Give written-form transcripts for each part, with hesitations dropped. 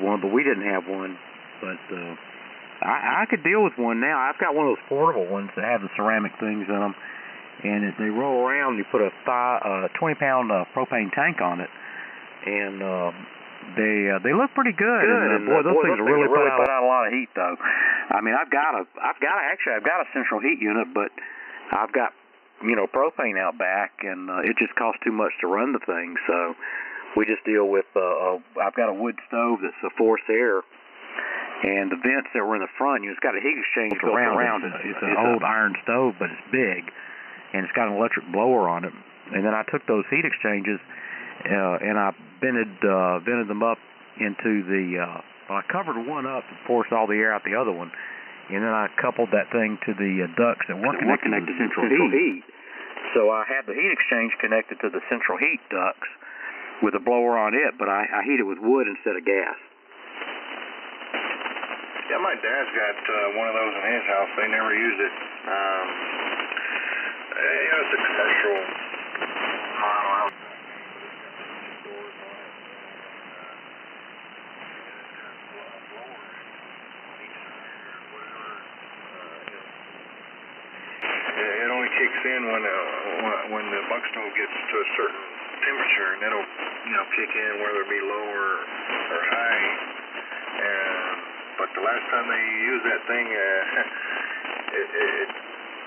one, but we didn't have one. But I could deal with one now. I've got one of those portable ones that have the ceramic things in them, and they roll around. You put a 20-pound propane tank on it, and they look pretty good. And boy, those things really put out a lot of heat, though. I mean, I've got a central heat unit, but I've got propane out back, and it just costs too much to run the thing. So we just deal with I've got a wood stove that's a forced air. And the vents that were in the front, it's got a heat exchange built around it. It's an old iron stove, but it's big, and it's got an electric blower on it. And then I took those heat exchanges, and I vented them up into the. I covered one up and forced all the air out the other one, and then I coupled that thing to the ducts that were connected to central heat. So I had the heat exchange connected to the central heat ducts with a blower on it, but I heat it with wood instead of gas. Yeah, my dad's got one of those in his house. They never use it. It's a commercial model. It only kicks in when the buck stove gets to a certain temperature, and it'll kick in whether it be low or high. But the last time they used that thing, it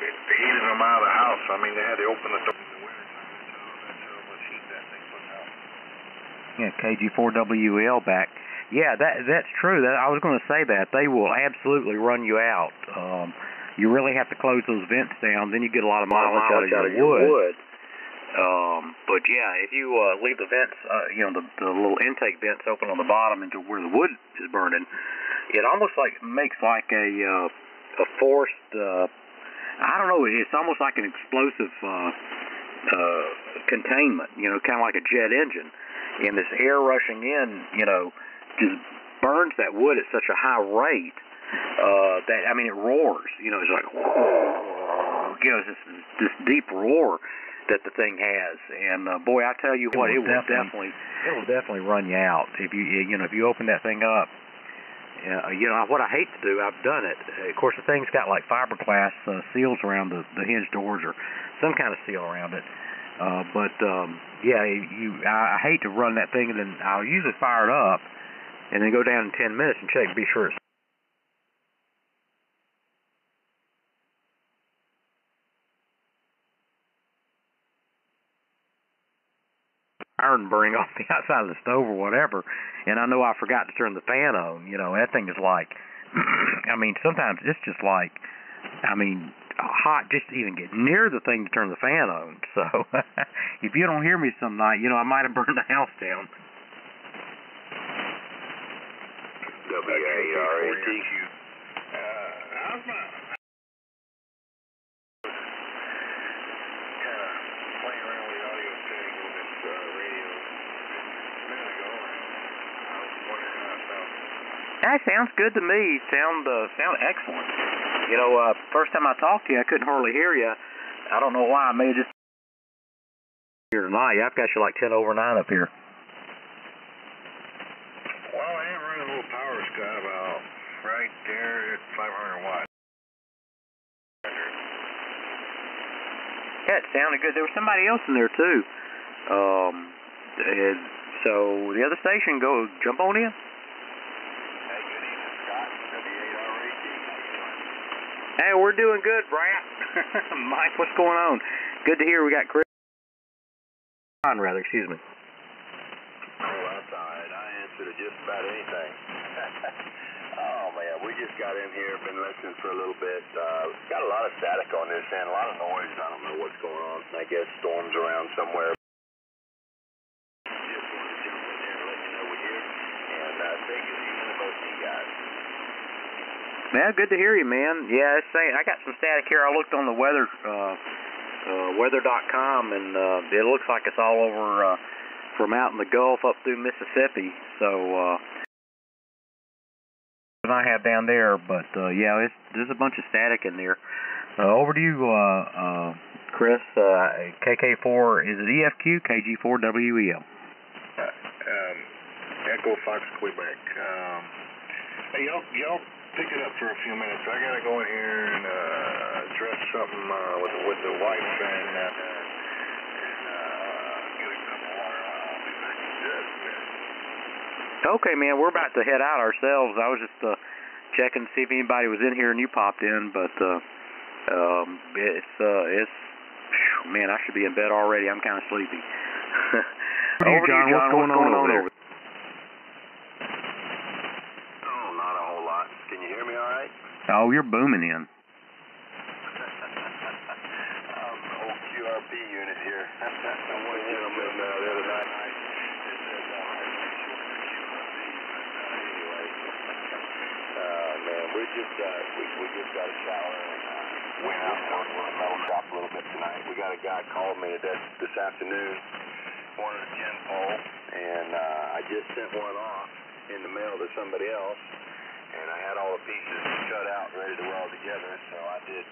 heated them out of the house. I mean, they had to open the door in the wintertime. That's how much heat that thing puts out. Yeah, KG4WL back. Yeah, that's true. I was going to say that. They will absolutely run you out. You really have to close those vents down. Then you get a lot of mileage out of your wood. But yeah, if you leave the vents, the little intake vents open on the bottom into where the wood is burning, it almost makes like a forced. I don't know. It's almost like an explosive containment. Kind of like a jet engine, and this air rushing in, just burns that wood at such a high rate that it roars. It's like this deep roar that the thing has, and boy, I tell you what, it will definitely run you out if you open that thing up. What I hate to do, I've done it. Of course, the thing's got like fiberglass seals around the hinge doors or some kind of seal around it. I hate to run that thing, and then I'll usually fire it up, and then go down in 10 minutes and check, be sure it's iron burning off the outside of the stove or whatever, and I know I forgot to turn the fan on. That thing is like, sometimes it's just like, hot just to even get near the thing to turn the fan on. So, if you don't hear me some night, I might have burned the house down. W-A-R-A-T. That sounds good to me. Sound excellent. First time I talked to you, I couldn't hardly hear you. I don't know why. I may have just here tonight. I've got you like 10 over 9 up here. Well, I am running a little power, Scott, about right there at 500 watts. Yeah, it sounded good. There was somebody else in there too. So the other station, jump on in. Hey, we're doing good, Brad. Mike, what's going on? Good to hear. We got Chris. Excuse me. Oh, that's all right. I answer to just about anything. Oh, man, we just got in here, been listening for a little bit. Got a lot of static on this end, a lot of noise. I don't know what's going on. I guess storms around somewhere. Just wanted to jump in there and let you know we're here. And take it easy to both of you guys. Yeah, good to hear you, man. Yeah, I got some static here. I looked on the weather, weather.com, and it looks like it's all over from out in the Gulf up through Mississippi. So, I have down there, but yeah, there's a bunch of static in there. Over to you, Chris. KK4, is it EFQ? KG4WEL. Echo Fox Quebec. Hey, y'all pick it up for a few minutes. I gotta go in here and address something with the wife and get a cup of water. I'll be back in just a minute. Okay, man, we're about to head out ourselves. I was just checking to see if anybody was in here and you popped in, but man, I should be in bed already. I'm kind of sleepy. Over to you, John. What's going on over there? Oh, not a whole lot. Can you hear me all right? Oh, you're booming in. Old QRP unit here. One gentleman the other night. Man, we just got a shower and went out and worked on the metal shop a little bit tonight. We got a guy called me this afternoon, wanted a 10 pole, and I just sent one off in the mail to somebody else, and I had all the pieces cut out ready to weld together, so I did